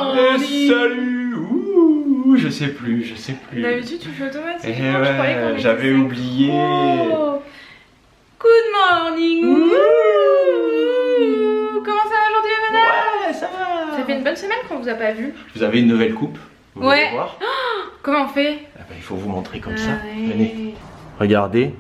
morning. Salut. Ouh, je sais plus. D'habitude tu fais automatiquement, je croyais qu'on était j'avais oublié. Good morning. Ouh. Comment ça va aujourd'hui, madame? Ouais, ça va. Ça fait une bonne semaine qu'on vous a pas vu. Vous avez une nouvelle coupe. Vous voulez voir? Comment on fait? Il faut vous montrer comme ça. Ouais. Venez. Regardez,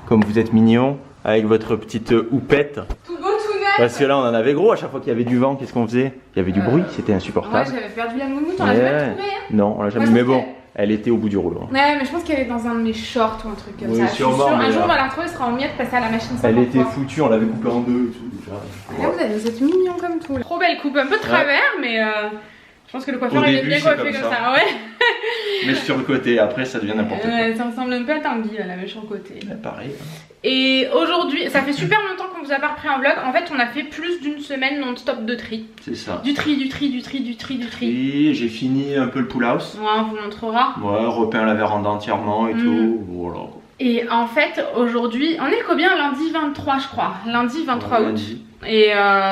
comme vous êtes mignon avec votre petite houppette. Tout beau, tout neuf. Parce que là on en avait gros, à chaque fois qu'il y avait du vent, qu'est-ce qu'on faisait? Il y avait du bruit, c'était Ouais, insupportable. j'avais perdu la moumoute, on l'a jamais retrouvée. Hein. Non, on l'a jamais. Moi, Mais je bon, pense elle était au bout du rouleau. Ouais, mais je pense qu'elle est dans un de mes shorts ou un truc comme Oui, ça. Je suis sûrement, sûre. mais Un jour là- on va la retrouver, elle sera en miettes, passer à la machine 50 Elle était fois. foutue, on l'avait coupée en deux et tout déjà. Là, vous êtes mignon comme tout. Trop belle coupe, un peu de travers, mais je pense que le coiffeur Au il est début, bien c'est coiffé comme comme ça. ça. Ouais. Mais sur le côté, après ça devient n'importe quoi. Ça ressemble un peu à Tanguy, la mèche sur le côté. Ouais, pareil. Et aujourd'hui, ça fait super longtemps qu'on vous a pas repris un vlog. En fait, on a fait plus d'une semaine non-stop de tri. C'est ça. Du tri. Et j'ai fini un peu le pool house. Ouais, on vous montrera. Ouais, repeint la véranda entièrement et tout. Voilà. Et en fait, aujourd'hui, on est combien? Lundi 23, je crois. Lundi 23 Ouais, août. lundi. Et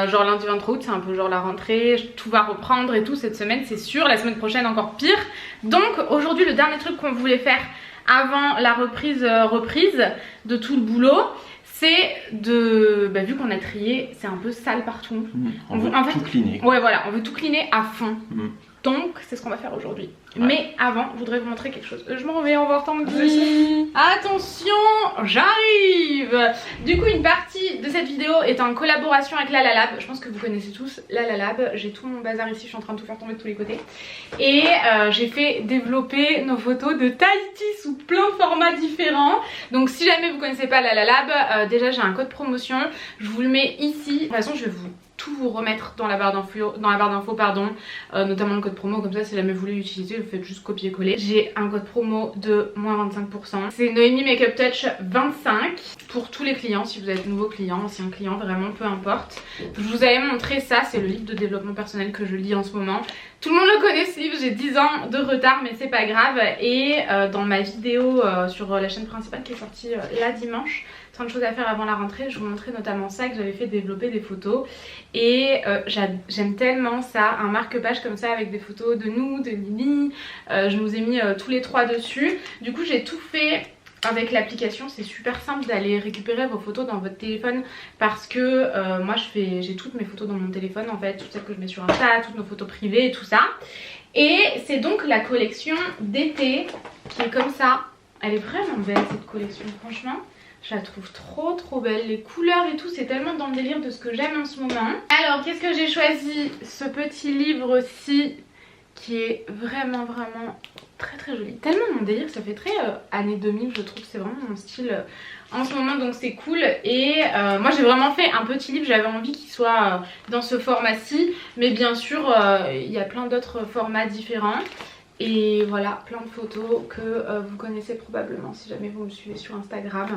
genre lundi 23 août, c'est un peu genre la rentrée. Tout va reprendre et tout cette semaine, c'est sûr. La semaine prochaine, encore pire. Donc aujourd'hui, le dernier truc qu'on voulait faire avant la reprise de tout le boulot, c'est de... vu qu'on a trié, c'est un peu sale partout. On veut en fait, tout cleaner. Ouais, voilà, on veut tout cleaner à fond. Donc, c'est ce qu'on va faire aujourd'hui. Ouais. Mais avant, je voudrais vous montrer quelque chose. Je m'en vais en voir Tanguy. Attention, j'arrive. Du coup, une partie de cette vidéo est en collaboration avec Lalalab. Je pense que vous connaissez tous Lalalab. J'ai tout mon bazar ici, je suis en train de tout faire tomber de tous les côtés. Et j'ai fait développer nos photos de Tahiti sous plein de formats différents. Donc, si jamais vous connaissez pas Lalalab, déjà j'ai un code promotion. Je vous le mets ici. De toute façon, je vais vous remettre dans la barre d'infos, pardon, notamment le code promo, comme ça si jamais vous voulez l'utiliser, vous faites juste copier-coller. J'ai un code promo de moins 25%. C'est Noémie Makeup Touch 25 pour tous les clients, si vous êtes nouveau client, ancien client, vraiment peu importe. Je vous avais montré ça, c'est le livre de développement personnel que je lis en ce moment. Tout le monde le connaît ce livre, j'ai 10 ans de retard mais c'est pas grave. Et dans ma vidéo sur la chaîne principale qui est sortie là dimanche, 30 choses à faire avant la rentrée, je vous montrais notamment ça, que j'avais fait développer des photos. Et j'aime tellement ça, un marque-page comme ça avec des photos de nous, de Lily. Je nous ai mis tous les trois dessus. Du coup j'ai tout fait avec l'application, c'est super simple d'aller récupérer vos photos dans votre téléphone parce que moi j'ai toutes mes photos dans mon téléphone en fait, toutes celles que je mets sur Insta, toutes nos photos privées et tout ça. Et c'est donc la collection d'été qui est comme ça. Elle est vraiment belle cette collection, franchement. Je la trouve trop belle, les couleurs et tout, c'est tellement dans le délire de ce que j'aime en ce moment. Alors qu'est-ce que j'ai choisi? Ce petit livre-ci qui est vraiment très joli. Tellement mon délire, ça fait très années 2000, je trouve, c'est vraiment mon style en ce moment, donc c'est cool. Et moi j'ai vraiment fait un petit livre, j'avais envie qu'il soit dans ce format-ci, mais bien sûr il y a plein d'autres formats différents. Et voilà, plein de photos que vous connaissez probablement si jamais vous me suivez sur Instagram.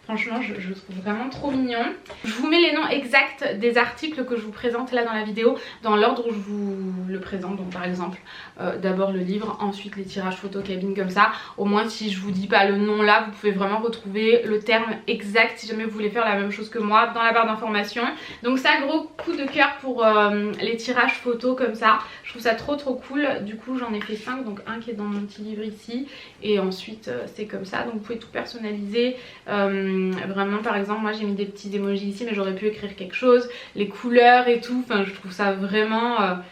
Franchement, je trouve vraiment trop mignon. Je vous mets les noms exacts des articles que je vous présente là dans la vidéo, dans l'ordre où je vous le présente. Donc par exemple, d'abord le livre, ensuite les tirages photos cabine comme ça. Au moins si je vous dis pas le nom là, vous pouvez vraiment retrouver le terme exact si jamais vous voulez faire la même chose que moi dans la barre d'informations. Donc ça, gros coup de cœur pour les tirages photos comme ça. Je trouve ça trop cool. Du coup j'en ai fait 5. Donc un qui est dans mon petit livre ici et ensuite c'est comme ça, donc vous pouvez tout personnaliser. Vraiment par exemple moi j'ai mis des petits emojis ici mais j'aurais pu écrire quelque chose, les couleurs et tout, enfin je trouve ça vraiment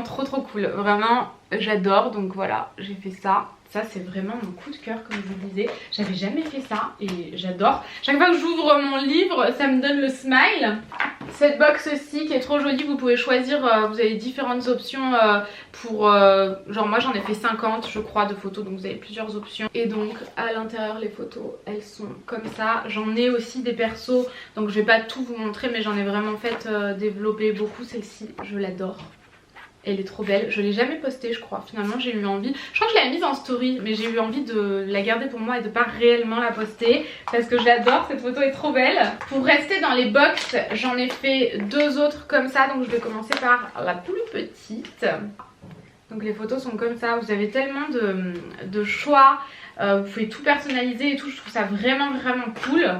trop cool, vraiment j'adore. Donc voilà, j'ai fait ça. Ça c'est vraiment mon coup de cœur comme je vous le disais, j'avais jamais fait ça et j'adore. Chaque fois que j'ouvre mon livre ça me donne le smile. Cette box-ci qui est trop jolie, vous pouvez choisir, vous avez différentes options pour, genre moi j'en ai fait 50 je crois de photos, donc vous avez plusieurs options. Et donc à l'intérieur les photos elles sont comme ça. J'en ai aussi des persos, donc je vais pas tout vous montrer mais j'en ai vraiment fait développer beaucoup. Celle-ci je l'adore. Elle est trop belle, je l'ai jamais postée je crois, finalement j'ai eu envie, je crois que je l'ai mise en story mais j'ai eu envie de la garder pour moi et de pas réellement la poster parce que j'adore, cette photo est trop belle. Pour rester dans les box, j'en ai fait 2 autres comme ça, donc je vais commencer par la plus petite. Donc les photos sont comme ça, vous avez tellement de choix, vous pouvez tout personnaliser et tout, je trouve ça vraiment cool.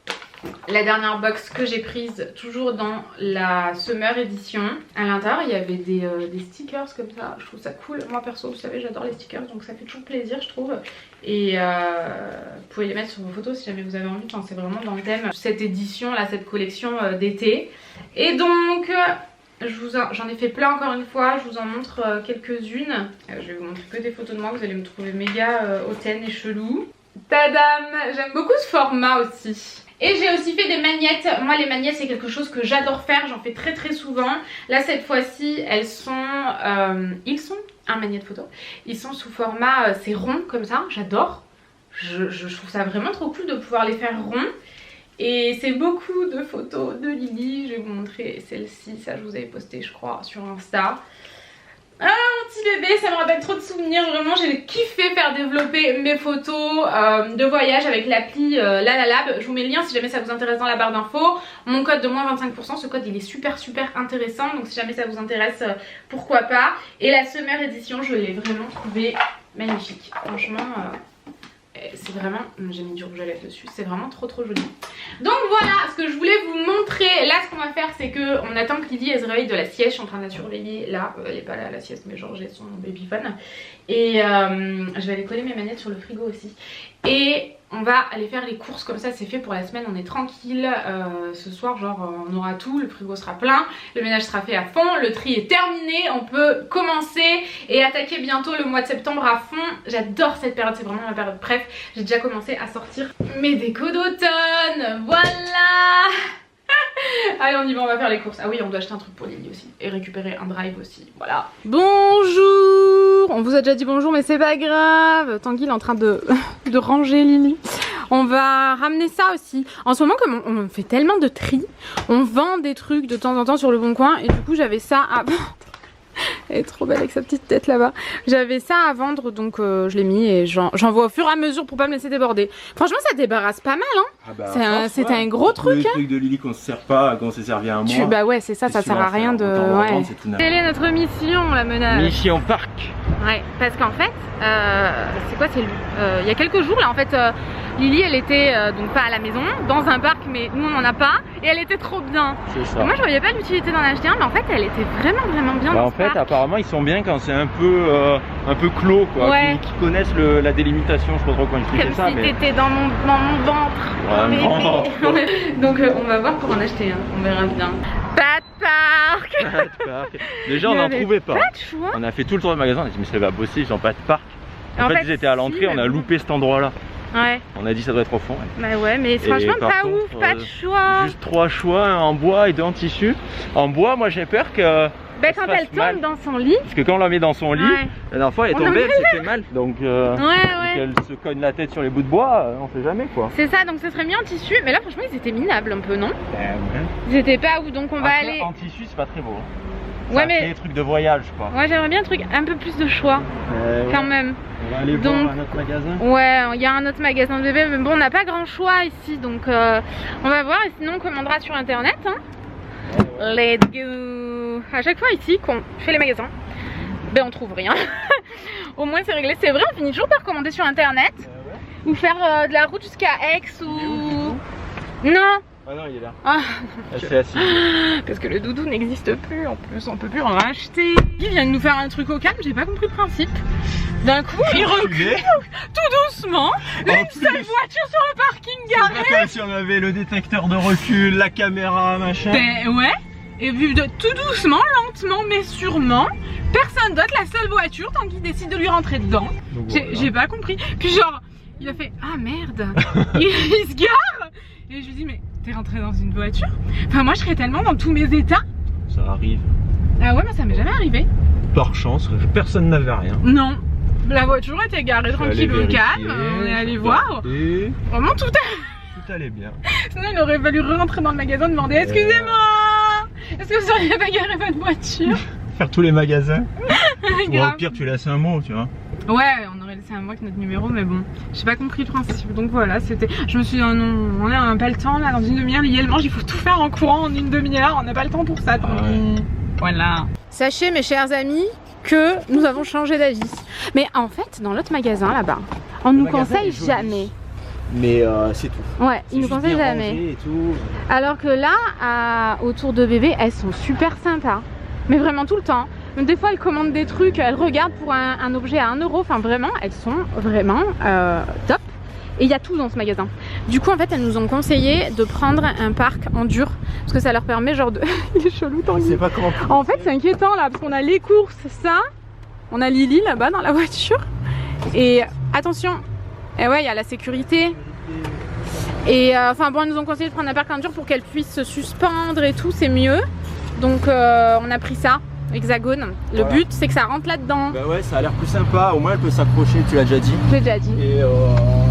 la dernière box que j'ai prise, toujours dans la Summer Edition. À l'intérieur il y avait des stickers comme ça, je trouve ça cool. Moi perso vous savez j'adore les stickers, donc ça fait toujours plaisir je trouve. Et vous pouvez les mettre sur vos photos si jamais vous avez envie, enfin, c'est vraiment dans le thème cette édition là, cette collection d'été. Et donc j'en ai fait plein encore une fois, je vous en montre quelques-unes. Je vais vous montrer que des photos de moi, vous allez me trouver méga hautaine et chelou. Tadam! J'aime beaucoup ce format aussi. Et j'ai aussi fait des magnettes. Moi les magnettes c'est quelque chose que j'adore faire, j'en fais très souvent. Là cette fois-ci elles sont, ils sont un magnette photo. Ils sont sous format, c'est rond comme ça, j'adore. Je trouve ça vraiment trop cool de pouvoir les faire ronds. Et c'est beaucoup de photos de Lily. Je vais vous montrer celle-ci, ça je vous avais posté je crois sur Insta. Ah mon petit bébé, ça me rappelle trop de souvenirs, vraiment j'ai kiffé faire développer mes photos de voyage avec l'appli LalaLab. Je vous mets le lien si jamais ça vous intéresse dans la barre d'infos. Mon code de moins 25%, ce code il est super intéressant, donc si jamais ça vous intéresse pourquoi pas. Et la Summer Edition je l'ai vraiment trouvée magnifique, franchement c'est vraiment, j'ai mis du rouge à lèvres dessus, c'est vraiment trop joli. Donc voilà ce que je voulais vous montrer. Là ce qu'on va faire c'est que on attend que Lily elle se réveille de la sieste. Je suis en train de la surveiller là, elle est pas là à la sieste mais genre j'ai son babyphone. Et je vais aller coller mes manettes sur le frigo aussi. Et on va aller faire les courses, comme ça c'est fait pour la semaine, on est tranquille. Ce soir genre on aura tout, le frigo sera plein, le ménage sera fait à fond, le tri est terminé, on peut commencer et attaquer bientôt le mois de septembre à fond. J'adore cette période, c'est vraiment ma période préf. J'ai déjà commencé à sortir mes décos d'automne, voilà. Allez on y va, on va faire les courses. Ah oui on doit acheter un truc pour Lily aussi et récupérer un drive aussi, voilà. Bonjour. On vous a déjà dit bonjour mais c'est pas grave. Tanguy il est en train de ranger Lily. On va ramener ça aussi. En ce moment comme on fait tellement de tri, on vend des trucs de temps en temps sur le Bon Coin. Et du coup j'avais ça à... Elle est trop belle avec sa petite tête là-bas. J'avais ça à vendre donc je l'ai mis et j'en vois au fur et à mesure pour pas me laisser déborder. Franchement ça débarrasse pas mal hein. Ah bah, c'était un gros truc. Le truc de Lily qu'on se sert pas, qu'on s'est servi à un mois. Bah ouais c'est ça, ça sert à rien de... Ouais. Quelle est notre mission la menace? Mission parc. Ouais parce qu'en fait, c'est quoi c'est lui il y a quelques jours là en fait Lily elle était donc pas à la maison, dans un parc mais nous on en a pas. Et elle était trop bien. C'est ça. Et moi je voyais pas l'utilité d'en acheter un mais en fait elle était vraiment bien dans en fait parc. Apparemment ils sont bien quand c'est un peu clos quoi, ouais. qui connaissent la délimitation, je sais pas trop comment expliquer ça. Comme si t'étais dans mon ventre. Ouais, donc on va voir pour en acheter un, on verra bien. Pas de parc. Déjà on n'en trouvait pas. Pas de choix. On a fait tout le tour du magasin, on a dit mais c'est pas possible, ils ont pas de parc. En fait ils étaient à l'entrée, on a loupé cet endroit là. Ouais. On a dit ça doit être au fond. Ouais. Bah ouais mais franchement pas ouf, pas de choix. Juste 3 choix, un en bois et 2 en tissu. En bois moi j'ai peur que... Bah quand elle tombe dans son lit. Parce que quand on la met dans son lit, la dernière fois elle est tombée, elle s'est fait mal. Donc elle se cogne la tête sur les bouts de bois, on sait jamais quoi. C'est ça, donc ce serait mieux en tissu. Mais là franchement ils étaient minables un peu non? Ouais. Ils étaient pas ouf donc on va aller... En tissu c'est pas très beau. Ouais mais... des trucs de voyage quoi. Ouais j'aimerais bien un truc un peu plus de choix quand même. On va aller voir un autre magasin. Ouais il y a un autre magasin de bébé mais bon on n'a pas grand choix ici donc on va voir et sinon on commandera sur internet hein. Let's go. À chaque fois ici qu'on fait les magasins, ben on trouve rien. Au moins c'est réglé, c'est vrai on finit toujours par commander sur internet ou faire de la route jusqu'à Aix ou... Non. Ah non il est là. Elle s'est assise. Parce que le doudou n'existe plus, en plus on peut plus en racheter. Il vient de nous faire un truc au calme, j'ai pas compris le principe. D'un coup il recule tout doucement, une seule voiture sur le parking garé. Comme si on avait le détecteur de recul, la caméra, machin. Ouais. Et vu de tout doucement, lentement mais sûrement, personne d'autre, la seule voiture tant qu'il décide de lui rentrer dedans. J'ai pas compris. Puis genre, il a fait ah merde, il se gare. Et je lui dis mais t'es rentré dans une voiture? Enfin moi je serais tellement dans tous mes états. Ça arrive. Ah ouais mais ça m'est jamais arrivé. Par chance, personne n'avait rien. Non. La voiture était garée tranquille au calme, on est allé voir. Vraiment tout allait bien. Sinon il aurait fallu rentrer dans le magasin et demander excusez-moi, est-ce que vous auriez pas garé votre voiture? Faire tous les magasins. Ou au pire tu laisses un mot tu vois. Ouais on aurait laissé un mot avec notre numéro mais bon j'ai pas compris le principe donc voilà c'était. Je me suis dit non on n'a pas le temps là dans une demi-heure Lily elle mange il faut tout faire en courant en une demi-heure on n'a pas le temps pour ça donc voilà. Sachez mes chers amis que nous avons changé d'avis. Mais en fait dans l'autre magasin là-bas on nous conseille jamais. Mais c'est tout. Ouais, ils nous conseillent jamais. Et tout. Alors que là, autour de bébé, elles sont super sympas. Mais vraiment tout le temps. Donc, des fois, elles commandent des trucs, elles regardent pour un objet à 1 €. Enfin, vraiment, elles sont vraiment top. Et il y a tout dans ce magasin. Du coup, en fait, elles nous ont conseillé de prendre un parc en dur. Parce que ça leur permet genre de... Il est chelou, Tanguy. Je sais pas comment... En fait, c'est inquiétant là, parce qu'on a les courses, ça. On a Lily là-bas dans la voiture. Et attention, et ouais, il y a la sécurité. Et enfin bon, ils nous ont conseillé de prendre un parc en dur pour qu'elle puisse se suspendre et tout, c'est mieux. Donc on a pris ça. Hexagone. Le but c'est que ça rentre là-dedans. Bah ouais, ça a l'air plus sympa. Au moins elle peut s'accrocher, tu l'as déjà dit. Je l'ai déjà dit. Et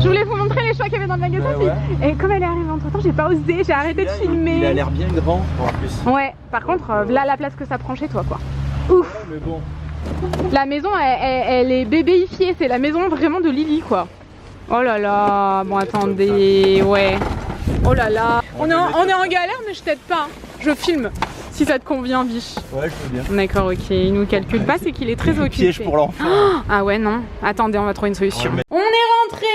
je voulais vous montrer les choix qu'il y avait dans le magasin. Ouais. Et comme elle est arrivée entre temps, j'ai pas osé, j'ai arrêté de filmer. Il a l'air bien grand en plus. Ouais, par contre, là la place que ça prend chez toi quoi. Ouf. Ouais, mais bon. La maison elle est bébéifiée, c'est la maison vraiment de Lily quoi. Oh là là, bon attendez, ouais. Oh là là, on est en galère mais je t'aide pas. Je filme. Si ça te convient, biche. Ouais, je veux bien. D'accord, ok. Il nous calcule pas, c'est qu'il est très occupé. Piège pour l'enfant. Ah ouais, non. Attendez, on va trouver une solution. On est rentré.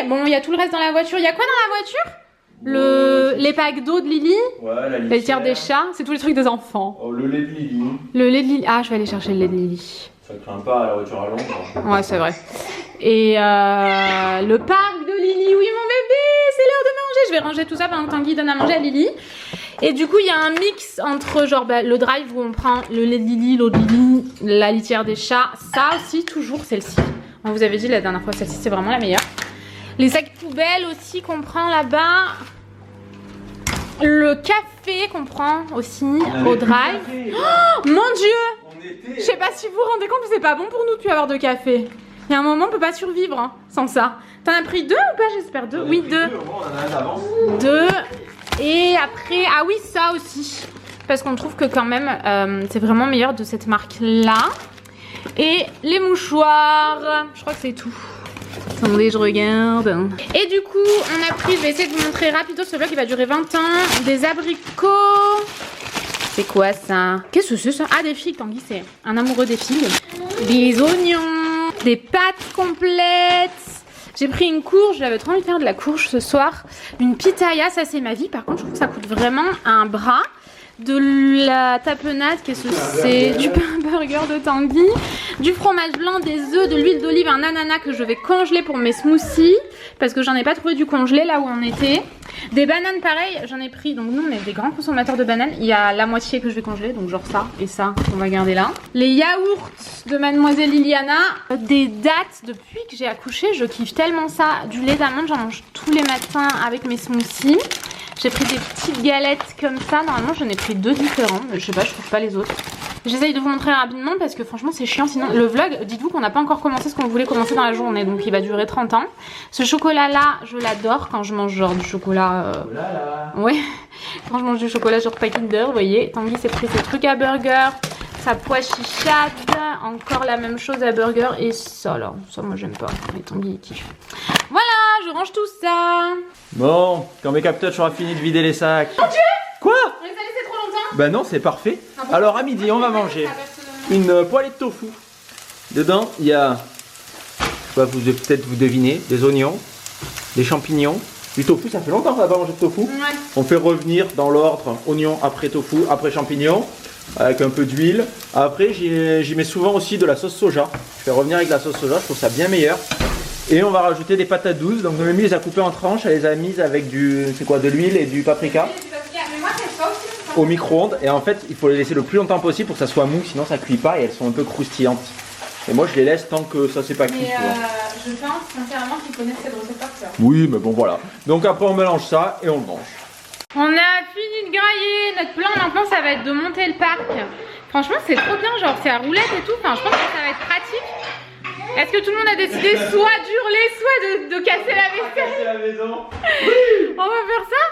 Bon, il y a tout le reste dans la voiture. Il y a quoi dans la voiture? Les packs d'eau de Lily. Ouais, la litière des chats. C'est tous les trucs des enfants. Oh, le lait de Lily. Le lait de Lily. Ah, je vais aller chercher le lait de Lily. Ça craint pas la voiture à l'ombre. Ouais, c'est vrai. Et le parc de Lily. Oui, mon bébé, c'est l'heure de manger. Je vais ranger tout ça pendant que Tanguy donne à manger à Lily. Et du coup, il y a un mix entre genre le drive où on prend le lait de Lily, l'eau de Lily, la litière des chats. Ça aussi, toujours celle-ci. On vous avait dit la dernière fois, celle-ci, c'est vraiment la meilleure. Les sacs poubelles aussi qu'on prend là-bas. Le café qu'on prend aussi au drive. Oh, mon Dieu! Je sais pas si vous vous rendez compte, mais c'est pas bon pour nous de plus avoir de café. Il y a un moment, on peut pas survivre hein, sans ça. T'en as pris 2 ou pas? J'espère 2. Oui, 2. 2. Et après, ah oui, ça aussi. Parce qu'on trouve que quand même, c'est vraiment meilleur de cette marque-là. Et les mouchoirs, je crois que c'est tout. Attendez, je regarde. Et du coup, on a pris, je vais essayer de vous montrer rapido ce vlog qui va durer 20 ans. Des abricots. C'est quoi ça? Qu'est-ce que c'est ça? Ah, des figues, Tanguy, c'est un amoureux des figues. Des oignons. Des pâtes complètes. J'ai pris une courge, j'avais trop envie de faire de la courge ce soir. Une pitaya, ça c'est ma vie. Par contre, je trouve que ça coûte vraiment un bras. De la tapenade, qu'est-ce que c'est? Du pain burger de Tanguy. Du fromage blanc, des œufs, de l'huile d'olive, un ananas que je vais congeler pour mes smoothies. Parce que j'en ai pas trouvé du congelé là où on était. Des bananes pareil, j'en ai pris. Donc nous on est des grands consommateurs de bananes. Il y a la moitié que je vais congeler, donc genre ça et ça on va garder là. Les yaourts de Mademoiselle Liliana. Des dattes, depuis que j'ai accouché, je kiffe tellement ça. Du lait d'amande, j'en mange tous les matins avec mes smoothies. J'ai pris des petites galettes comme ça. Normalement, j'en ai pris 2 différents. Mais je sais pas, je trouve pas les autres. J'essaye de vous montrer rapidement parce que franchement, c'est chiant. Sinon, le vlog, dites-vous qu'on n'a pas encore commencé ce qu'on voulait commencer dans la journée. Donc, il va durer 30 ans. Ce chocolat-là, je l'adore quand je mange genre du chocolat. Ouais, quand je mange du chocolat genre pas Kinder, vous voyez. Tanguy s'est pris ses trucs à burger. Sa pois chichade. Encore la même chose à burger. Et ça, là. Ça, moi, j'aime pas. Mais Tanguy, il kiffe. Voilà, je range tout ça. Bon, quand Make-up Touch aura fini de vider les sacs. Mon Dieu! Quoi? On les a laissés trop longtemps? Bah non, c'est parfait. Alors à midi, on va manger une poêlée de tofu. Dedans, il y a, peut-être vous devinez, des oignons, des champignons, du tofu. Ça fait longtemps qu'on n'a pas mangé de tofu. Ouais. On fait revenir dans l'ordre oignon après tofu, après champignons, avec un peu d'huile. Après, j'y mets souvent aussi de la sauce soja. Je fais revenir avec la sauce soja, je trouve ça bien meilleur. Et on va rajouter des patates douces. Donc Noémie les a coupées en tranches, elle les a mises avec de l'huile et du paprika. Mais moi, c'est pas aussi au micro-ondes. Et en fait, il faut les laisser le plus longtemps possible pour que ça soit mou, sinon ça cuit pas et elles sont un peu croustillantes. Et moi, je les laisse tant que ça c'est pas cuit. Je pense sincèrement qu'ils connaissent cette recette par cœur. Oui, mais bon, voilà. Donc après, on mélange ça et on le mange. On a fini de grailler. Notre plan maintenant, ça va être de monter le parc. Franchement, c'est trop bien. Genre, c'est à roulette et tout. Enfin, je pense que ça va être pratique. Est-ce que tout le monde a décidé soit d'hurler, soit de casser la vaisselle? Casser la maison. Oui. On va faire ça?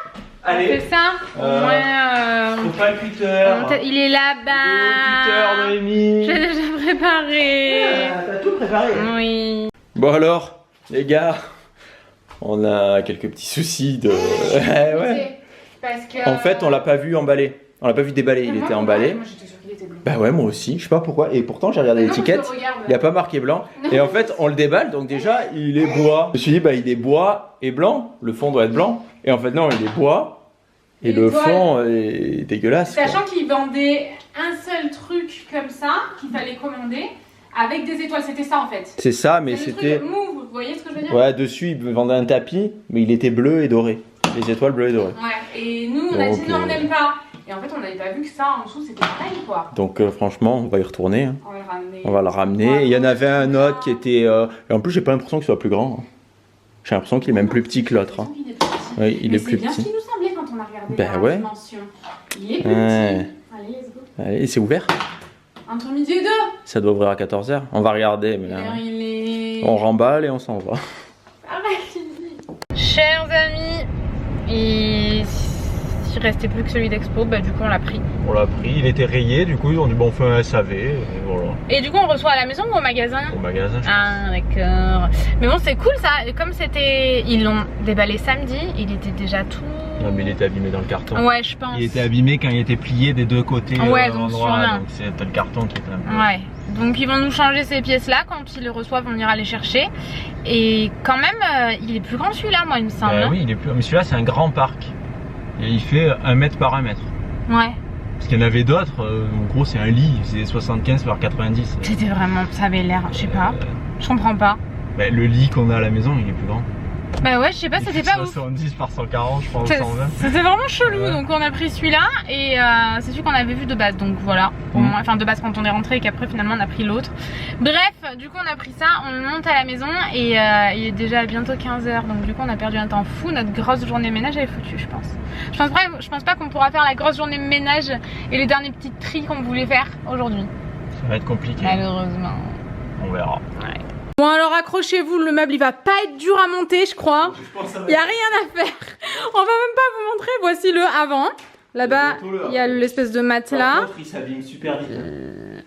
Allez. C'est ça. Faut pas le cutter. Il est là-bas. Le cutter, Noémie. J'ai déjà préparé. T'as tout préparé? Oui. Bon alors, les gars, on a quelques petits soucis de... ouais. Parce que... En fait, on l'a pas vu emballer. On l'a pas vu déballer, il était emballé. Moi j'étais sûre qu'il était blanc. Bah ouais, moi aussi, je sais pas pourquoi. Et pourtant, j'ai regardé l'étiquette, il n'y a pas marqué blanc. Et en fait, on le déballe, donc déjà, il est bois. Je me suis dit, bah il est bois et blanc, le fond doit être blanc. Et en fait, non, il est bois et le fond est dégueulasse. Sachant qu'ils vendaient un seul truc comme ça, qu'il fallait commander, avec des étoiles, c'était ça en fait. C'est ça, mais c'était. Move, vous voyez ce que je veux dire? Ouais, dessus, ils vendaient un tapis, mais il était bleu et doré. Les étoiles bleues et dorées. Ouais, et nous, on a dit non, on n'aime pas. Et en fait, on n'avait pas vu que ça en dessous c'était pareil quoi. Donc, franchement, on va y retourner. Hein. On va le ramener. On va le ramener. Il y en avait un autre qui était. Et en plus, j'ai pas l'impression qu'il soit plus grand. Hein. J'ai l'impression qu'il est même plus petit que l'autre. Hein. Oui, il est plus petit. C'est bien ce qui nous semblait quand on a regardé la dimension. Il est plus petit. Allez, let's go. Allez, c'est ouvert? Entre midi et 2. Ça doit ouvrir à 14h. On va regarder. Mais là, on remballe et on s'en va. Chers amis, il restait plus que celui d'Expo, bah du coup on l'a pris. On l'a pris, il était rayé, du coup ils ont dit bon on fait un SAV et voilà. Et du coup on reçoit à la maison ou au magasin? Au magasin. Ah d'accord. Mais bon c'est cool ça, comme c'était, ils l'ont déballé samedi, il était déjà tout... Non mais il était abîmé dans le carton. Ouais je pense. Il était abîmé quand il était plié des deux côtés. Ouais donc sûrement. Donc c'était le carton qui était un peu... Ouais. Donc ils vont nous changer ces pièces là, quand ils les reçoivent on ira les chercher. Et quand même il est plus grand celui-là moi il me semble. Oui il est plus, mais celui-là c'est un grand parc. Et il fait 1 mètre par 1 mètre. Ouais. Parce qu'il y en avait d'autres, en gros c'est un lit, c'est 75 par 90. C'était vraiment, ça avait l'air, je sais pas, je comprends pas. Bah, le lit qu'on a à la maison il est plus grand. Bah ouais je sais pas, c'était pas ouf. 70 par 140 je pense, 120. C'était vraiment chelou, donc on a pris celui-là et c'est celui qu'on avait vu de base, donc voilà. Au moins, enfin de base quand on est rentré et qu'après finalement on a pris l'autre. Bref, du coup on a pris ça, on le monte à la maison et il est déjà bientôt 15h, donc du coup on a perdu un temps fou, notre grosse journée ménage elle est foutue je pense. Je pense pas qu'on pourra faire la grosse journée ménage et les derniers petits tris qu'on voulait faire aujourd'hui. Ça va être compliqué. Malheureusement. On verra. Ouais. Bon alors accrochez-vous, le meuble il va pas être dur à monter je crois. Il y a rien à faire. On va même pas vous montrer, voici le avant. Là-bas il y a l'espèce de matelas. Par contre il s'abîme super vite.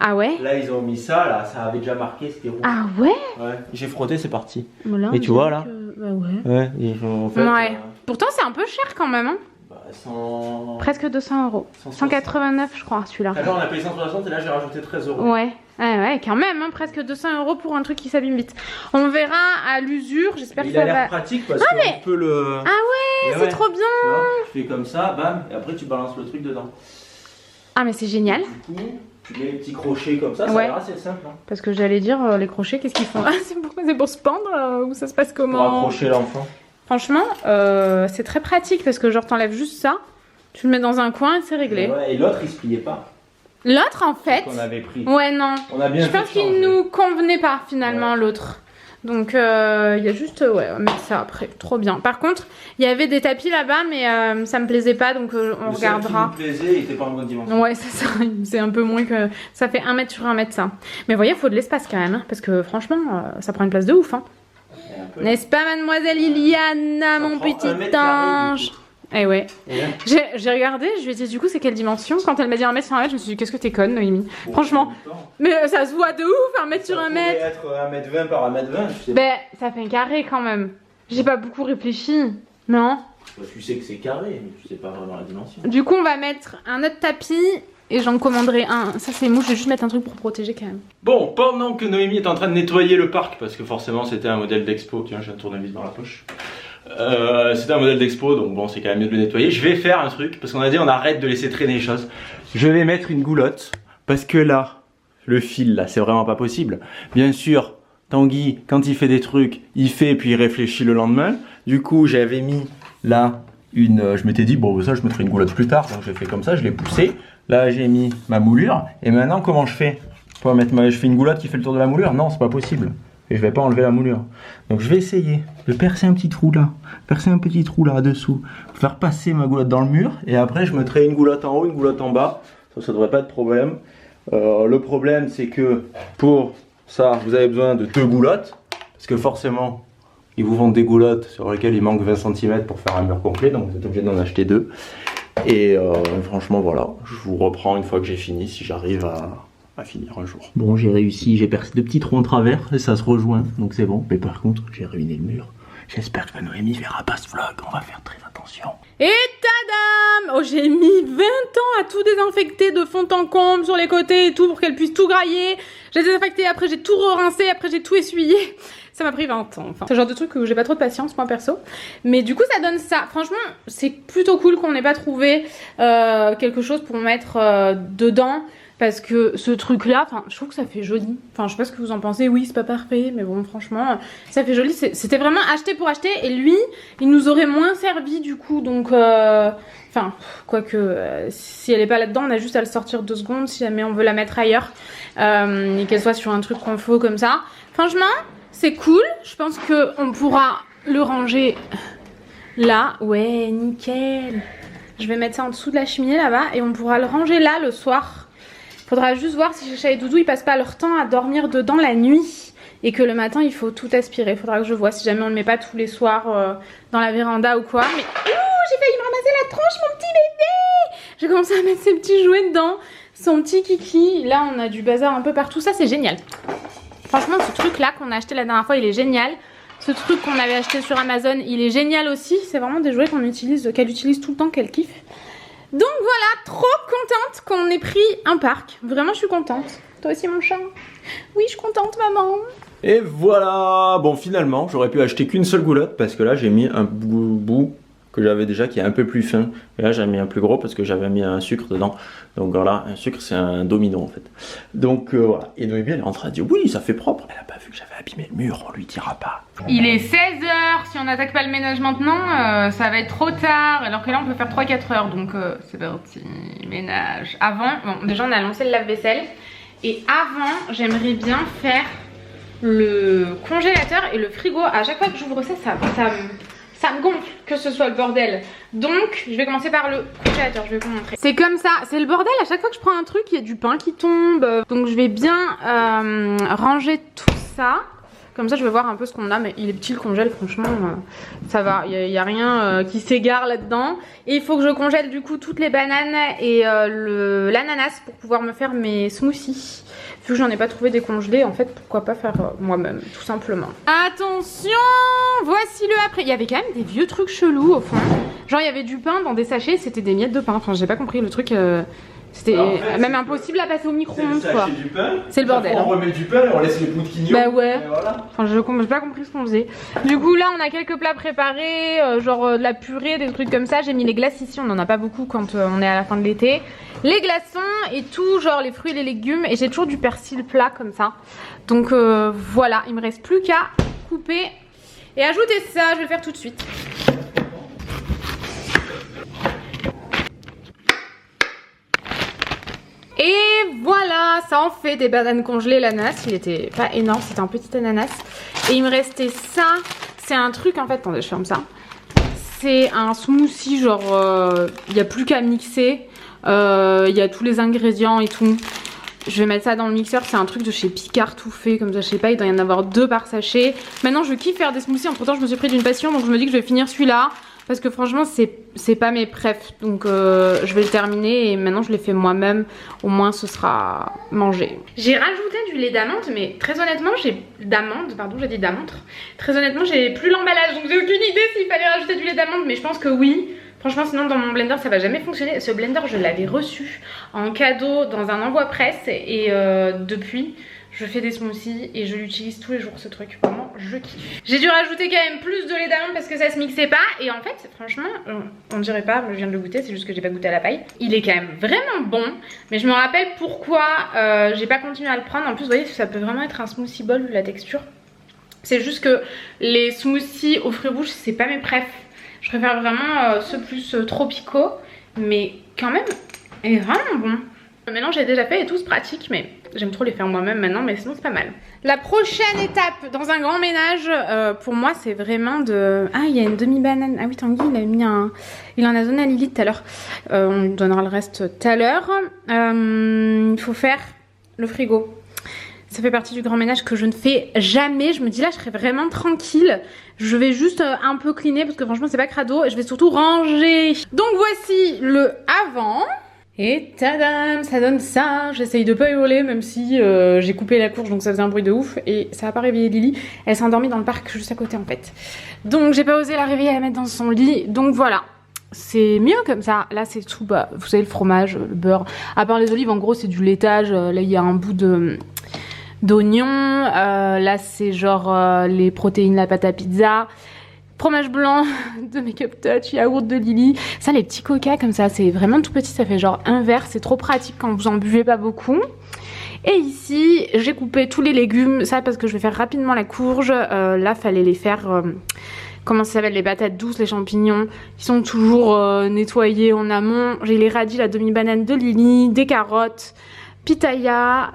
Ah ouais? Là ils ont mis ça, là ça avait déjà marqué, c'était rouge. Ah ouais? Ouais, j'ai frotté c'est parti. Voilà, et tu vois là bah ouais. Ouais, en fait, ouais. Pourtant c'est un peu cher quand même hein. Bah, 100... Presque 200 €. 189 je crois celui-là. Alors on a payé 160 et là j'ai rajouté 13 €. Ouais. Ouais, quand même, hein, presque 200 € pour un truc qui s'abîme vite. On verra à l'usure, j'espère que ça va... Il a l'air pratique parce qu'on peut le... Ah ouais, c'est trop bien. Tu vois, tu fais comme ça, bam, et après tu balances le truc dedans. Ah mais c'est génial. Du coup, tu mets les petits crochets comme ça, ça a l'air assez simple. Hein. Parce que j'allais dire, les crochets, qu'est-ce qu'ils font? Ah, c'est pour se pendre ou ça se passe comment? Pour accrocher l'enfant. Franchement, c'est très pratique parce que genre t'enlèves juste ça, tu le mets dans un coin et c'est réglé. Ouais, et l'autre il se pliait pas. L'autre en fait, qu'on avait pris. Ouais non, on a bien je pense qu'il nous convenait pas finalement l'autre. Donc il y a juste, ouais, on va mettre ça après, trop bien. Par contre, il y avait des tapis là-bas mais ça me plaisait pas donc on regardera. Qui me plaisait, il était pas en bonne dimension. Ouais c'est ça, c'est un peu moins que, ça fait 1 mètre sur 1 mètre ça. Mais vous voyez, il faut de l'espace quand même, hein, parce que franchement ça prend une place de ouf. Hein. N'est-ce pas mademoiselle Iliana, mon petit ange? Eh ouais. J'ai regardé, je lui ai dit du coup c'est quelle dimension? Quand elle m'a dit 1 mètre sur 1 mètre, je me suis dit qu'est-ce que t'es conne Noémie. Franchement. Mais ça se voit de ouf, 1 mètre sur 1 mètre. Ça pourrait être 1 m 20 par 1 m 20, je sais. Ben ça fait un carré quand même. J'ai pas beaucoup réfléchi. Non? Tu sais que c'est carré, mais tu sais pas vraiment la dimension. Du coup on va mettre un autre tapis. Et j'en commanderai un. Ça c'est mou, je vais juste mettre un truc pour protéger quand même. Bon, pendant que Noémie est en train de nettoyer le parc, parce que forcément c'était un modèle d'expo. Tiens, j'ai un tournevis dans la poche. C'était un modèle d'expo, donc bon c'est quand même mieux de le nettoyer. Je vais faire un truc, parce qu'on a dit on arrête de laisser traîner les choses. Je vais mettre une goulotte, parce que là, le fil là, c'est vraiment pas possible. Bien sûr, Tanguy, quand il fait des trucs, il fait puis il réfléchit le lendemain. Du coup j'avais mis là une... je m'étais dit bon ça je mettrai une goulotte plus tard, donc j'ai fait comme ça, je l'ai poussé. Là j'ai mis ma moulure, et maintenant comment je fais pour mettre je fais une goulotte qui fait le tour de la moulure? Non c'est pas possible. Et je vais pas enlever la moulure. Donc je vais essayer de percer un petit trou là. Percer un petit trou là dessous. Faire passer ma goulotte dans le mur. Et après je mettrai une goulotte en haut, une goulotte en bas. Ça devrait pas être de problème. Le problème c'est que pour ça vous avez besoin de 2 goulottes. Parce que forcément ils vous vendent des goulottes sur lesquelles il manque 20 cm pour faire un mur complet. Donc vous êtes obligé d'en acheter 2. Et franchement voilà. Je vous reprends une fois que j'ai fini si j'arrive à finir un jour. Bon j'ai réussi, j'ai percé 2 petits trous en travers et ça se rejoint donc c'est bon, mais par contre j'ai ruiné le mur. J'espère que Noémie verra pas ce vlog, on va faire très attention. Attention. Et tadam! Oh, j'ai mis 20 ans à tout désinfecter de fond en comble sur les côtés et tout pour qu'elle puisse tout grailler. J'ai désinfecté, après j'ai tout rincé, après j'ai tout essuyé. Ça m'a pris 20 ans. Enfin, c'est le genre de truc où j'ai pas trop de patience, moi perso. Mais du coup, ça donne ça. Franchement, c'est plutôt cool qu'on n'ait pas trouvé quelque chose pour mettre dedans. Parce que ce truc là, je trouve que ça fait joli. Enfin, je sais pas ce que vous en pensez. Oui, c'est pas parfait, mais bon, franchement, ça fait joli. C'était vraiment acheté pour acheter. Et lui, il nous aurait moins servi du coup. Donc, enfin, quoique, si elle est pas là-dedans, on a juste à le sortir 2 secondes si jamais on veut la mettre ailleurs. Et qu'elle soit sur un truc confo comme ça. Franchement, c'est cool. Je pense qu'on pourra le ranger là. Ouais, nickel. Je vais mettre ça en dessous de la cheminée là-bas. Et on pourra le ranger là le soir. Faudra juste voir si Chacha et Doudou ils passent pas leur temps à dormir dedans la nuit et que le matin il faut tout aspirer. Faudra que je vois si jamais on le met pas tous les soirs dans la véranda ou quoi. Mais j'ai failli me ramasser la tronche, mon petit bébé. J'ai commencé à mettre ses petits jouets dedans, son petit kiki. Là on a du bazar un peu partout, ça c'est génial. Franchement ce truc là qu'on a acheté la dernière fois il est génial. Ce truc qu'on avait acheté sur Amazon il est génial aussi. C'est vraiment des jouets qu'on utilise, qu'elle utilise tout le temps, qu'elle kiffe. Donc voilà, trop contente qu'on ait pris un parc. Vraiment, je suis contente. Toi aussi, mon chat? Oui, je suis contente, maman. Et voilà. Bon, finalement, j'aurais pu acheter qu'une seule goulotte parce que là, j'ai mis un bout que j'avais déjà qui est un peu plus fin. Et là, j'ai mis un plus gros parce que j'avais mis un sucre dedans. Donc voilà, un sucre, c'est un domino en fait. Donc voilà. Et Noémie, elle est en train de dire oui, ça fait propre. Elle a pas vu que j'avais abîmé le mur, on lui dira pas. Il est 16h. Si on n'attaque pas le ménage maintenant, ça va être trop tard. Alors que là, on peut faire 3-4 heures. Donc c'est parti. Ménage. Avant, bon, déjà, on a lancé le lave-vaisselle. Et avant, j'aimerais bien faire le congélateur et le frigo. À chaque fois que j'ouvre ça, ça me gonfle que ce soit le bordel. Donc je vais commencer par le congélateur, je vais vous montrer. C'est comme ça, c'est le bordel. À chaque fois que je prends un truc, il y a du pain qui tombe. Donc je vais bien ranger tout ça. Comme ça je vais voir un peu ce qu'on a. Mais il est petit le congèle, franchement ça va. Il n'y a rien qui s'égare là-dedans. Et il faut que je congèle du coup toutes les bananes et l'ananas pour pouvoir me faire mes smoothies. Vu que j'en ai pas trouvé décongelé, en fait pourquoi pas faire moi-même tout simplement. Attention, voici le après. Il y avait quand même des vieux trucs chelous au fond. Genre il y avait du pain dans des sachets, c'était des miettes de pain. Enfin j'ai pas compris le truc. C'était même impossible à passer au micro-ondes quoi. C'est le bordel. On remet du pain et on laisse les bouts de quignon. Bah ouais. Voilà. Enfin j'ai pas compris ce qu'on faisait. Du coup là on a quelques plats préparés, genre de la purée, des trucs comme ça. J'ai mis les glaces ici, on en a pas beaucoup quand on est à la fin de l'été. Les glaçons et tout, genre les fruits et les légumes. Et j'ai toujours du persil plat comme ça. Donc voilà, il me reste plus qu'à couper et ajouter ça. Je vais le faire tout de suite. Et voilà, ça en fait des bananes congelées. L'ananas, il était pas énorme, c'était un petit ananas. Et il me restait ça. C'est un truc en fait, attendez, je ferme ça. C'est un smoothie, genre il n'y a plus qu'à mixer. Il y a tous les ingrédients et tout. Je vais mettre ça dans le mixeur. C'est un truc de chez Picard tout fait comme ça, je sais pas, il doit y en avoir 2 par sachet. Maintenant je kiffe faire des smoothies. Entre temps je me suis pris d'une passion, donc je me dis que je vais finir celui-là. Parce que franchement c'est pas mes préfs. Donc je vais le terminer. Et maintenant je l'ai fait moi-même. Au moins ce sera mangé. J'ai rajouté du lait d'amande. Mais très honnêtement j'ai dit d'amande. Très honnêtement j'ai plus l'emballage. Donc j'ai aucune idée s'il fallait rajouter du lait d'amande. Mais je pense que oui. Franchement sinon dans mon blender ça va jamais fonctionner. Ce blender je l'avais reçu en cadeau dans un envoi presse. Et depuis je fais des smoothies et je l'utilise tous les jours ce truc. Vraiment je kiffe. J'ai dû rajouter quand même plus de lait d'amande parce que ça se mixait pas. Et en fait franchement on dirait pas, je viens de le goûter, c'est juste que j'ai pas goûté à la paille. Il est quand même vraiment bon. Mais je me rappelle pourquoi j'ai pas continué à le prendre. En plus vous voyez ça peut vraiment être un smoothie bowl vu la texture. C'est juste que les smoothies aux fruits rouges c'est pas mes préfs. Je préfère vraiment ceux plus tropicaux. Mais quand même il est vraiment bon. Le mélange j'ai déjà fait et tout c'est pratique mais j'aime trop les faire moi-même maintenant mais sinon c'est pas mal. La prochaine étape dans un grand ménage pour moi c'est vraiment de... Ah il y a une demi-banane. Ah oui Tanguy il a mis un... Il en a donné à Lily tout à l'heure. On lui donnera le reste tout à l'heure. Il faut faire le frigo. Ça fait partie du grand ménage que je ne fais jamais. Je me dis là je serais vraiment tranquille. Je vais juste un peu cleaner parce que franchement c'est pas crado. Et je vais surtout ranger. Donc voici le avant. Et tadam, ça donne ça. J'essaye de pas hurler même si j'ai coupé la courge donc ça faisait un bruit de ouf. Et ça a pas réveillé Lily. Elle s'est endormie dans le parc juste à côté en fait. Donc j'ai pas osé la réveiller et la mettre dans son lit. Donc voilà. c'est mieux comme ça. Là c'est tout, bah, vous savez le fromage, le beurre, à part les olives en gros c'est du laitage. Là il y a un bout d'oignon, là c'est genre les protéines, la pâte à pizza, fromage blanc de Make Up Touch, yaourt de Lily. Ça les petits coca comme ça, c'est vraiment tout petit, ça fait genre un verre, c'est trop pratique quand vous en buvez pas beaucoup. Et ici j'ai coupé tous les légumes, ça parce que je vais faire rapidement la courge. Là fallait les faire... comment ça s'appelle, les patates douces, les champignons, qui sont toujours nettoyés en amont. J'ai les radis, la demi-banane de Lily, des carottes, pitaya,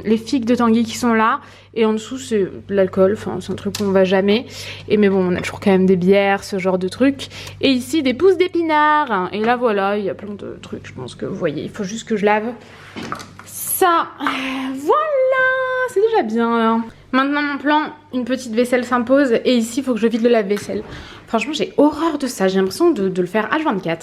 les figues de Tanguy qui sont là. Et en dessous, c'est de l'alcool, enfin c'est un truc qu'on va jamais. Mais bon, on a toujours quand même des bières, ce genre de trucs. Et ici, des pousses d'épinards. Et là, voilà, il y a plein de trucs, je pense que vous voyez. Il faut juste que je lave ça. Voilà, c'est déjà bien là. Maintenant mon plan, une petite vaisselle s'impose et ici il faut que je vide le lave-vaisselle. Franchement j'ai horreur de ça, j'ai l'impression de le faire H24.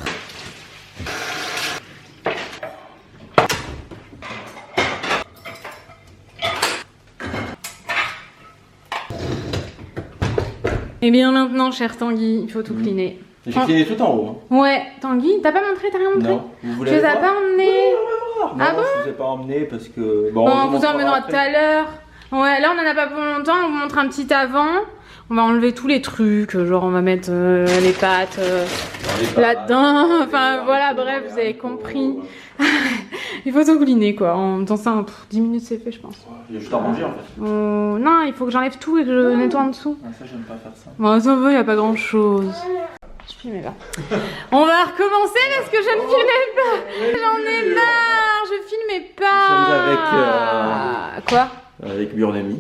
Et bien maintenant cher Tanguy, il faut tout cleaner. J'ai cleané tout en haut. Ouais, Tanguy, t'as pas montré, t'as rien montré? Non, vous tu les as pas emmenés? Non, ah bon? Je vous ai pas emmené parce que... Bon on vous emmènera tout à l'heure. Ouais, là on en a pas pour longtemps, on vous montre un petit avant. On va enlever tous les trucs, genre on va mettre les pâtes là-dedans. Enfin voilà, bref, vous avez compris. Il faut tout cleaner quoi. En temps ça, 10 minutes c'est fait je pense. Il y a juste à manger en fait. Non, il faut que j'enlève tout et que je nettoie en dessous. Ah, ça j'aime pas faire ça. Bon ça va, il n'y a pas grand chose. Je filmais pas. On va recommencer parce que je ne filmais pas. J'en ai marre, je filmais pas. Nous sommes avec... Quoi? Avec Burnami.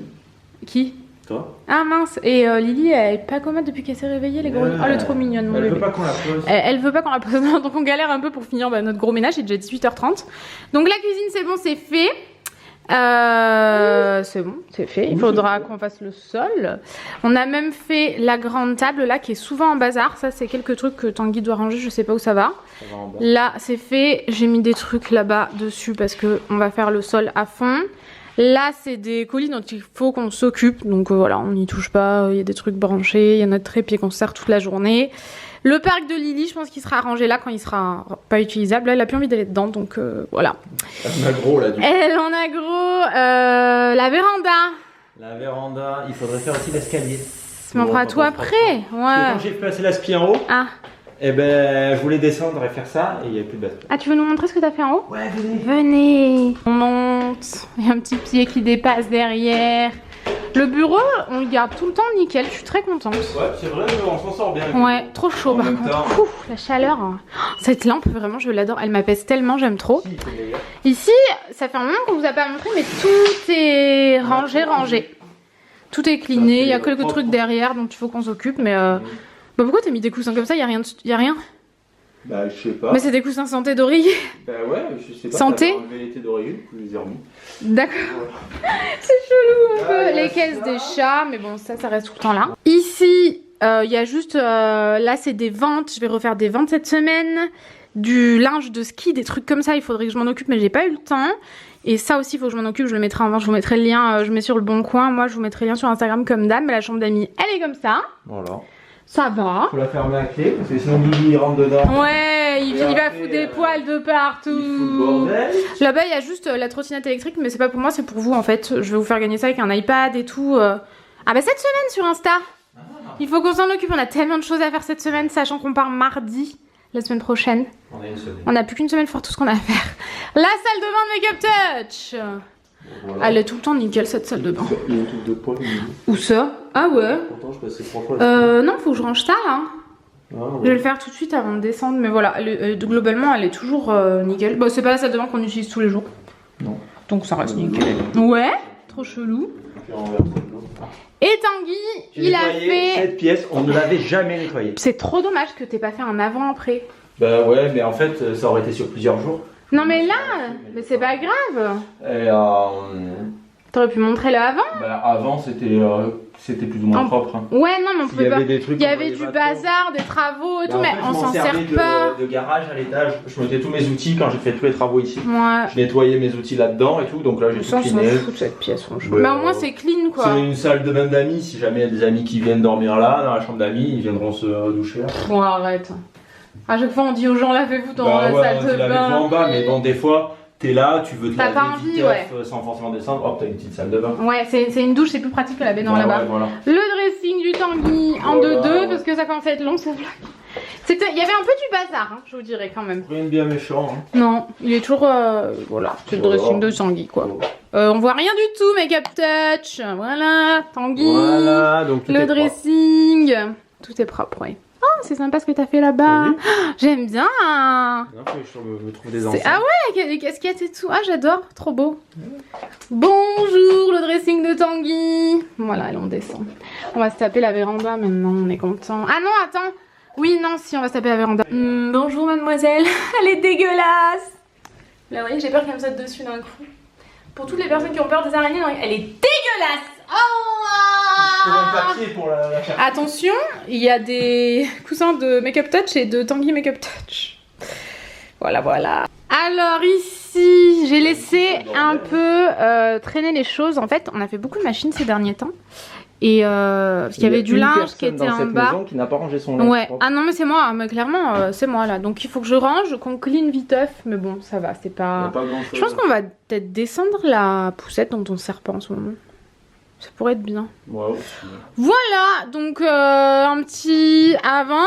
Qui? Toi? Ah mince, et Lily elle est pas commode depuis qu'elle s'est réveillée, les gros. Oh elle est trop mignonne mon bébé. Elle veut pas qu'on la pose. Elle veut pas qu'on la pose, donc on galère un peu pour finir notre gros ménage, il est déjà 18h30. Donc la cuisine c'est bon, c'est fait. C'est bon, c'est fait. Il faudra qu'on fasse le sol. On a même fait la grande table là qui est souvent en bazar. Ça c'est quelques trucs que Tanguy doit ranger, je sais pas où ça va. Là c'est fait, j'ai mis des trucs là-bas dessus parce que on va faire le sol à fond. Là c'est des colis dont il faut qu'on s'occupe, donc voilà, on n'y touche pas, il y a des trucs branchés, il y a notre trépied qu'on sert toute la journée. Le parc de Lily, je pense qu'il sera arrangé là quand il sera pas utilisable. Là, elle a plus envie d'aller dedans, donc voilà. Elle en a gros là du coup. Elle en a gros. La véranda. La véranda, il faudrait faire aussi l'escalier. Tu m'en feras tout après. Ouais. Parce que quand j'ai placé l'aspi en haut, et ben je voulais descendre et faire ça et il n'y avait plus de base. Ah, tu veux nous montrer ce que t'as fait en haut? Ouais, venez. Venez. On monte. Il y a un petit pied qui dépasse derrière. Le bureau, on le garde tout le temps nickel, je suis très contente. Ouais, c'est vrai, on s'en sort bien. Ouais, trop chaud par contre. Ouf, la chaleur. Cette lampe, vraiment, je l'adore. Elle m'apaise tellement, j'aime trop. Ici, ça fait un moment qu'on vous a pas montré, mais tout est rangé. Tout est cleané, il y a quelques trucs derrière dont il faut qu'on s'occupe, mais... Bah pourquoi t'as mis des coussins comme ça? Y a rien? Bah je sais pas. Mais c'est des coussins santé d'oreiller. Bah ouais, je sais pas. Santé? J'ai enlevé l'été d'oreiller, du coup je les ai remis. D'accord. C'est chelou un peu. Les caisses des chats, mais bon ça reste tout le temps là. Ici, il y a juste, là c'est des ventes, je vais refaire des ventes cette semaine. Du linge de ski, des trucs comme ça, il faudrait que je m'en occupe, mais j'ai pas eu le temps. Et ça aussi, il faut que je m'en occupe, je le mettrai en vente, je vous mettrai le lien, je mets sur le bon coin. Moi je vous mettrai le lien sur Instagram comme d'hab, mais la chambre d'amis, elle est comme ça. Voilà. Ça va. Faut la fermer à clé parce que sinon Lily il rentre dedans. Ouais, il va foutre des poils de partout. Là-bas il y a juste la trottinette électrique, mais c'est pas pour moi, c'est pour vous en fait. Je vais vous faire gagner ça avec un iPad et tout. Ah bah cette semaine sur Insta. Il faut qu'on s'en occupe, on a tellement de choses à faire cette semaine, sachant qu'on part mardi, la semaine prochaine. On a une semaine. On a plus qu'une semaine pour faire tout ce qu'on a à faire. La salle de bain de Make Up Touch. Voilà. Elle est tout le temps nickel cette salle de bain. Il y a un truc de poil. Où ça? Ah ouais. Pourtant je passais 3 fois. Non, faut que je range ça là. Ah, ouais. Je vais le faire tout de suite avant de descendre, mais voilà, globalement elle est toujours nickel. Bon, c'est pas la salle de bain qu'on utilise tous les jours. Non. Donc ça reste nickel. Ouais, trop chelou. Et Tanguy, il a fait... Cette pièce, on ne l'avait jamais nettoyée. C'est trop dommage que t'aies pas fait un avant-après. Bah ouais, mais en fait ça aurait été sur plusieurs jours. Non mais là, mais c'est pas grave. Et t'aurais pu montrer le avant. Bah avant c'était plus ou moins propre. Hein. Ouais non mais on pouvait pas. Il y avait du bazar, des travaux et tout, mais on s'en sert pas. De garage à l'étage, je mettais tous mes outils quand j'ai fait tous les travaux ici. Ouais. Je nettoyais mes outils là-dedans et tout, donc là j'ai tout cleané. On s'en fout de cette pièce franchement. Mais au moins c'est clean quoi. C'est une salle de bain d'amis, si jamais il y a des amis qui viennent dormir là, dans la chambre d'amis, ils viendront se doucher là. Bon arrête. À chaque fois on dit aux gens lavez-vous dans la salle de bain. Lavez-vous en bas, mais bon des fois t'es là, tu veux te laver envie, sans forcément descendre, hop t'as une petite salle de bain. Ouais, c'est une douche, c'est plus pratique que la baignoire là-bas. Voilà. Le dressing du Tanguy en 2-2 parce que ça commence à être long ce vlog. Il y avait un peu du bazar, hein, je vous dirais quand même. Rien de bien méchant. Hein. Non, il est toujours. Voilà, c'est le dressing de Tanguy quoi. On voit rien du tout, make-up touch. Voilà, Tanguy. Voilà, donc le dressing. Tout est propre, ouais. Oh, c'est sympa ce que t'as fait là-bas. Oui. Oh, j'aime bien. Je me trouve des enceintes. Ah ouais, avec des casquettes et tout. Ah, j'adore, trop beau. Bonjour, le dressing de Tanguy. Voilà, allez, on descend. On va se taper la véranda maintenant, on est content. Ah non, attends. Oui, non, si, on va se taper la véranda. Bonjour, mademoiselle. Elle est dégueulasse. Là, vous voyez, j'ai peur qu'elle me saute dessus d'un coup. Pour toutes les personnes qui ont peur des araignées, elle est dégueulasse. Oh, pour la attention, il y a des coussins de Make-up Touch et de Tanguy Make-up Touch. Voilà, voilà. Alors ici, j'ai laissé un peu traîner les choses. En fait, on a fait beaucoup de machines ces derniers temps. Et parce qu'il y avait du linge qui était en bas. Qui n'a pas rangé son linge. Ouais. Ah non mais c'est moi, mais clairement c'est moi là. Donc il faut que je range, qu'on clean viteuf. Mais bon, ça va, c'est pas. Je pense qu'on va peut-être descendre la poussette dont on se sert pas en ce moment. Ça pourrait être bien. Ouais. Voilà, donc un petit avant.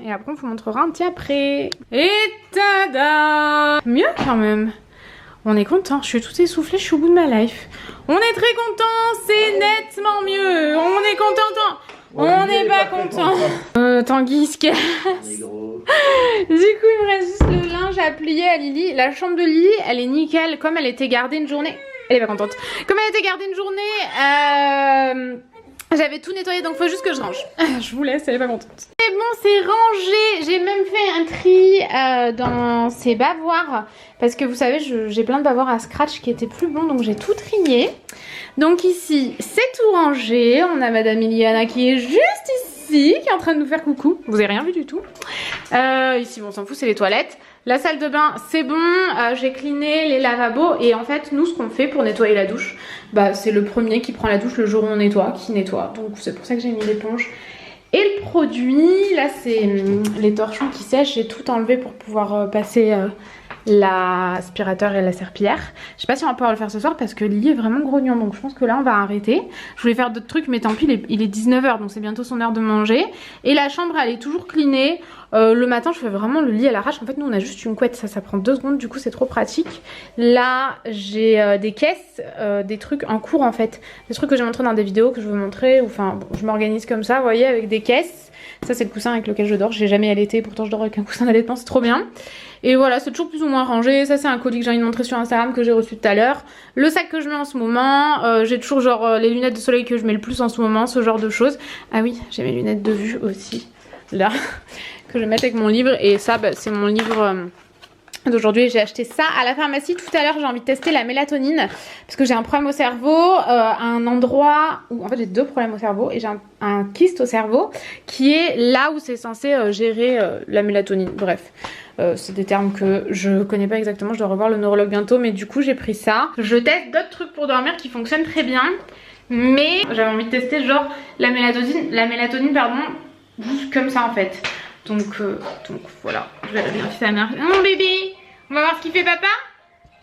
Et après on vous montrera un petit après. Et tada! Mieux quand même. On est content, je suis toute essoufflée, je suis au bout de ma life. On est très content, c'est nettement mieux. On est content. On n'est pas content. Tanguy se casse. Du coup, il me reste juste le linge à plier à Lily. La chambre de Lily, elle est nickel. Comme elle était gardée une journée. Elle est pas contente. Comme elle était gardée une journée, j'avais tout nettoyé, donc faut juste que je range. Je vous laisse, elle est pas contente. C'est bon, c'est rangé. J'ai même fait un tri dans ces bavoirs. Parce que vous savez, j'ai plein de bavoirs à scratch qui étaient plus bons, donc j'ai tout trié. Donc ici, c'est tout rangé. On a Madame Iliana qui est juste ici, qui est en train de nous faire coucou. Vous avez rien vu du tout. Ici, bon, on s'en fout, c'est les toilettes. La salle de bain, c'est bon. J'ai cleané les lavabos. Et en fait, nous, ce qu'on fait pour nettoyer la douche, bah, c'est le premier qui prend la douche le jour où on nettoie, qui nettoie. Donc c'est pour ça que j'ai mis l'éponge. Et le produit, là, c'est les torchons qui sèchent. J'ai tout enlevé pour pouvoir passer l'aspirateur et la serpillière. Je sais pas si on va pouvoir le faire ce soir parce que Lily est vraiment grognon, donc je pense que là on va arrêter. Je voulais faire d'autres trucs mais tant pis, il est 19 h donc c'est bientôt son heure de manger. Et la chambre elle est toujours cleanée. Le matin je fais vraiment le lit à l'arrache. En fait nous on a juste une couette, ça prend 2 secondes, du coup c'est trop pratique. Là j'ai des caisses, des trucs en cours en fait. Des trucs que j'ai montré dans des vidéos que je veux montrer. Enfin bon, je m'organise comme ça, vous voyez, avec des caisses. Ça c'est le coussin avec lequel je dors, j'ai jamais allaité, pourtant je dors avec un coussin d'allaitement, c'est trop bien. Et voilà, c'est toujours plus ou moins rangé. Ça c'est un colis que j'ai envie de montrer sur Instagram que j'ai reçu tout à l'heure. Le sac que je mets en ce moment, j'ai toujours genre les lunettes de soleil que je mets le plus en ce moment, ce genre de choses. Ah oui, j'ai mes lunettes de vue aussi, là, que je vais mettre avec mon livre. Et ça bah, c'est mon livre d'aujourd'hui. J'ai acheté ça à la pharmacie tout à l'heure. J'ai envie de tester la mélatonine parce que j'ai un problème au cerveau, un endroit où en fait j'ai 2 problèmes au cerveau et j'ai un kyste au cerveau qui est là où c'est censé gérer la mélatonine. Bref, c'est des termes que je connais pas exactement, je dois revoir le neurologue bientôt, mais du coup j'ai pris ça. Je teste d'autres trucs pour dormir qui fonctionnent très bien, mais j'avais envie de tester genre la mélatonine pardon, juste comme ça en fait. Donc voilà, je vais vérifier sa mère. Mon bébé, on va voir ce qu'il fait papa.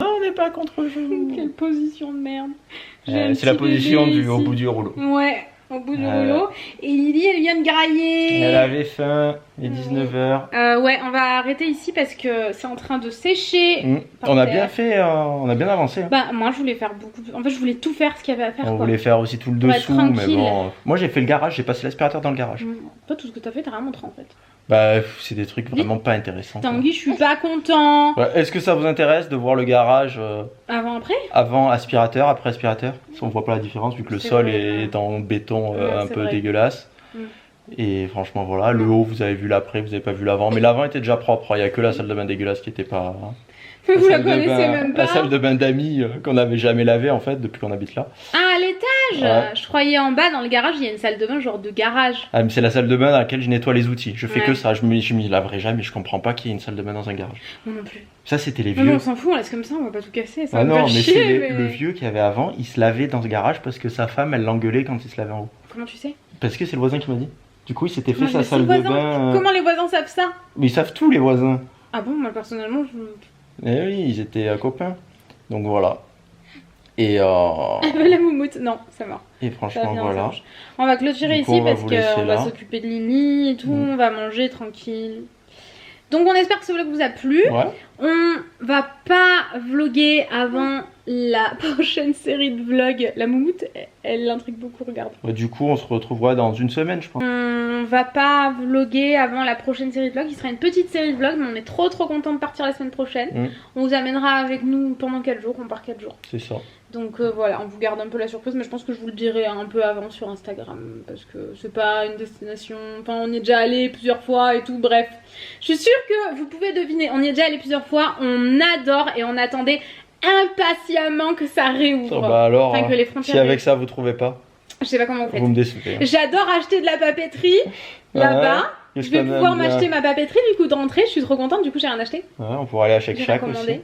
Non, on n'est pas contre vous. Quelle position de merde. C'est la position au bout du rouleau. Ouais, au bout du rouleau. Et Lily, elle vient de grailler. Elle avait faim, il est 19 h. Ouais, on va arrêter ici parce que c'est en train de sécher. On a bien fait, on a bien avancé. Hein. Bah, moi je voulais faire beaucoup. En fait, je voulais tout faire ce qu'il y avait à faire. On voulait faire aussi tout le dessous, mais bon. Moi j'ai fait le garage, j'ai passé l'aspirateur dans le garage. Pas tout ce que t'as fait, t'as rien montré en fait. Bah, c'est des trucs vraiment pas intéressants. Tanguy, je suis pas content. Ouais, est-ce que ça vous intéresse de voir le garage avant-après? Avant aspirateur, après aspirateur? On voit pas la différence vu que le sol est en béton un peu dégueulasse. Et franchement voilà, le haut vous avez vu l'après, vous avez pas vu l'avant. Mais l'avant était déjà propre, il y a que la salle de bain dégueulasse qui était pas... Mais vous la connaissez même pas. La salle de bain d'amis qu'on n'avait jamais lavée en fait depuis qu'on habite là. Ah, à l'étage. Je croyais en bas dans le garage il y a une salle de bain genre de garage. Ah mais c'est la salle de bain dans laquelle je nettoie les outils. Je fais que ça, je m'y laverai jamais, je comprends pas qu'il y ait une salle de bain dans un garage. Moi non plus. Ça c'était les vieux. Non, on s'en fout, on laisse comme ça, on va pas tout casser. Ça non mais c'est le vieux qu'il y avait avant, il se lavait dans ce garage parce que sa femme elle l'engueulait quand il se lavait en haut. Comment tu sais? Parce que c'est le voisin qui m'a dit. Du coup, il s'était fait sa salle de bain. Comment les voisins savent ça? Mais ils savent tout, les voisins. Ah bon, moi personnellement, je... Eh oui, ils étaient copains. Donc voilà. Et la moumoute, non, ça va. Et franchement, voilà. On va clôturer ici parce qu'on va s'occuper de Lily et tout, on va manger tranquille. Donc on espère que ce vlog vous a plu. Ouais. On va pas vlogger avant la prochaine série de vlogs. La moumoute, elle l'intrigue beaucoup, regarde. Du coup, on se retrouvera dans une semaine, je pense. On va pas vlogger avant la prochaine série de vlogs. Il sera une petite série de vlogs, mais on est trop content de partir la semaine prochaine. On vous amènera avec nous pendant 4 jours, on part 4 jours. C'est ça. Donc voilà, on vous garde un peu la surprise, mais je pense que je vous le dirai un peu avant sur Instagram, parce que c'est pas une destination, enfin on y est déjà allé plusieurs fois et tout, bref. Je suis sûre que vous pouvez deviner, on y est déjà allé plusieurs fois, on adore et on attendait impatiemment que ça réouvre. Bah alors, enfin, que les frontières si avec ça vous trouvez pas, je sais pas comment vous faites. Vous me décevez. J'adore acheter de la papeterie là-bas. Je vais pouvoir m'acheter ma papeterie du coup de rentrée, je suis trop contente, du coup j'ai rien acheté. Ouais, on pourra aller à Shake aussi.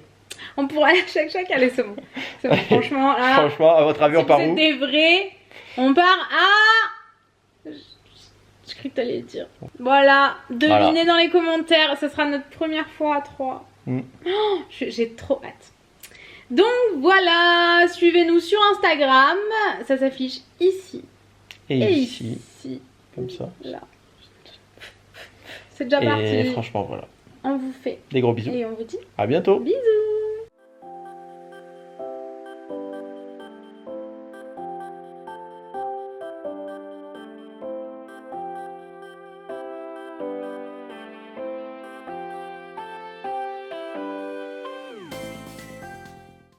On pourrait aller à chaque, allez c'est bon. C'est bon, franchement là. Franchement, à votre avis on part où? C'était vrai. On part à... Je crois que t'allais le dire. Voilà, devinez dans les commentaires, ce sera notre première fois à 3. Oh, j'ai trop hâte. Donc voilà, suivez-nous sur Instagram, ça s'affiche ici. Et ici. Comme ça. Là. C'est déjà parti. Et franchement voilà. On vous fait des gros bisous. Et on vous dit à bientôt. Bisous.